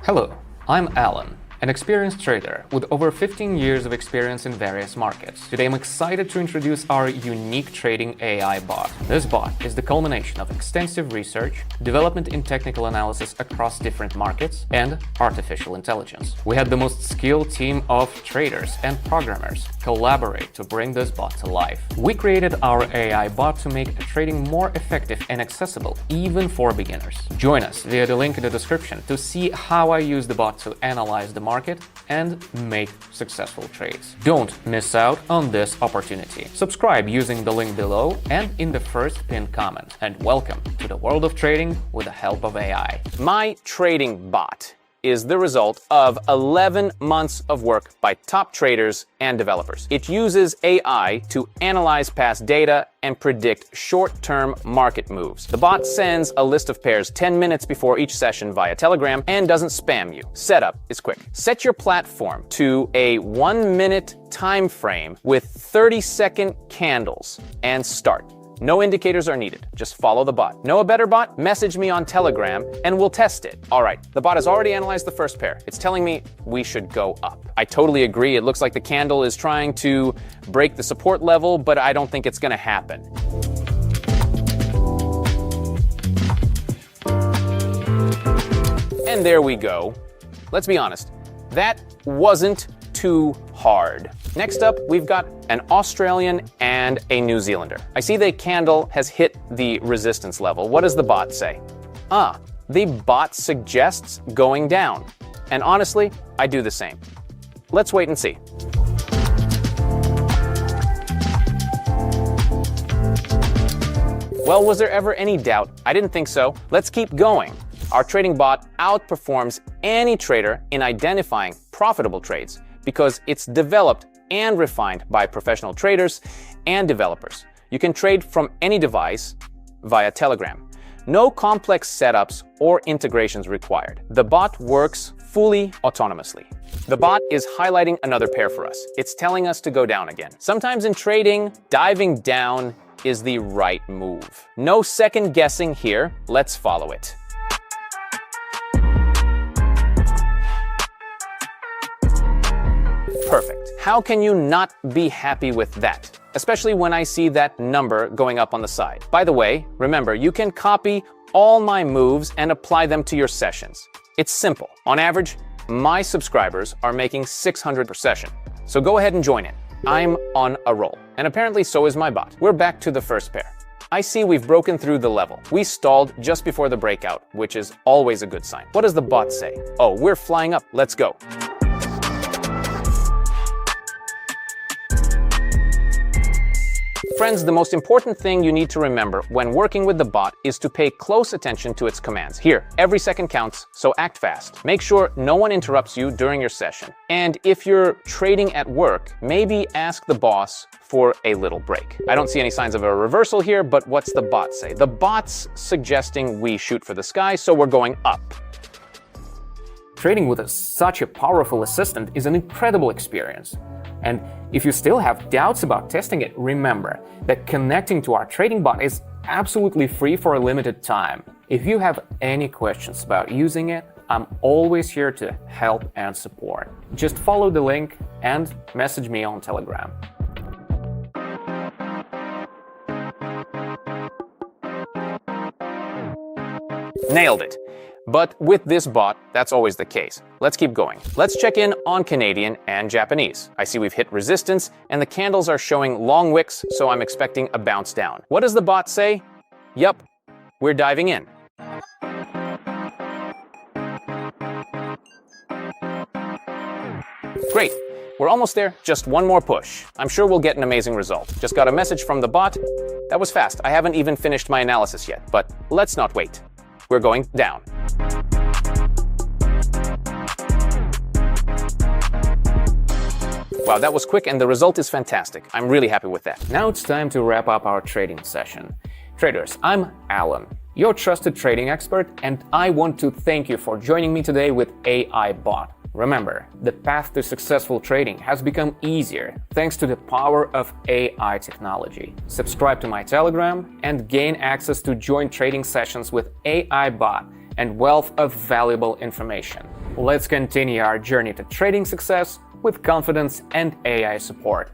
Hello, I'm Alan, an experienced trader with over 15 years of experience in various markets. Today I'm excited to introduce our unique trading AI bot. This bot is the culmination of extensive research, development in technical analysis across different markets, and artificial intelligence. We had the most skilled team of traders and programmers collaborate to bring this bot to life. We created our AI bot to make trading more effective and accessible even for beginners. Join us via the link in the description to see how I use the bot to analyze the market and make successful trades. Don't miss out on this opportunity. Subscribe using the link below and in the first pinned comment. And welcome to the world of trading with the help of AI. My trading bot is the result of 11 months of work by top traders and developers. It uses AI to analyze past data and predict short-term market moves. The bot sends a list of pairs 10 minutes before each session via Telegram and doesn't spam you. Setup is quick. Set your platform to a 1-minute time frame with 30-second candles and start. No indicators are needed. Just follow the bot. Know a better bot? Message me on Telegram and we'll test it. All right, the bot has already analyzed the first pair. It's telling me we should go up. I totally agree. It looks like the candle is trying to break the support level, but I don't think it's going to happen. And there we go. Let's be honest. That wasn't too hard. Next up, we've got an Australian and a New Zealander. I see the candle has hit the resistance level. What does the bot say? The bot suggests going down. And honestly, I do the same. Let's wait and see. Well, was there ever any doubt? I didn't think so. Let's keep going. Our trading bot outperforms any trader in identifying profitable trades because it's developed and refined by professional traders and developers. You can trade from any device via Telegram. No complex setups or integrations required. The bot works fully autonomously. The bot is highlighting another pair for us. It's telling us to go down again. Sometimes in trading, diving down is the right move. No second guessing here. Let's follow it. Perfect. How can you not be happy with that? Especially when I see that number going up on the side. By the way, remember, you can copy all my moves and apply them to your sessions. It's simple. On average, my subscribers are making 600 per session. So go ahead and join in. I'm on a roll. And apparently so is my bot. We're back to the first pair. I see we've broken through the level. We stalled just before the breakout, which is always a good sign. What does the bot say? Oh, we're flying up. Let's go. Friends, the most important thing you need to remember when working with the bot is to pay close attention to its commands. Here, every second counts, so act fast. Make sure no one interrupts you during your session. And if you're trading at work, maybe ask the boss for a little break. I don't see any signs of a reversal here, but what's the bot say? The bot's suggesting we shoot for the sky, so we're going up. Trading with such a powerful assistant is an incredible experience. And if you still have doubts about testing it, remember that connecting to our trading bot is absolutely free for a limited time. If you have any questions about using it, I'm always here to help and support. Just follow the link and message me on Telegram. Nailed it. But with this bot, that's always the case. Let's keep going. Let's check in on Canadian and Japanese. I see we've hit resistance and the candles are showing long wicks, so I'm expecting a bounce down. What does the bot say? Yup, we're diving in. Great. We're almost there. Just one more push. I'm sure we'll get an amazing result. Just got a message from the bot. That was fast. I haven't even finished my analysis yet, but let's not wait. We're going down. Wow, that was quick and the result is fantastic. I'm really happy with that. Now it's time to wrap up our trading session. Traders, I'm Alan, your trusted trading expert, and I want to thank you for joining me today with AI Bot. Remember, the path to successful trading has become easier thanks to the power of AI technology. Subscribe to my Telegram and gain access to joint trading sessions with AI Bot and wealth of valuable information. Let's continue our journey to trading success with confidence and AI support.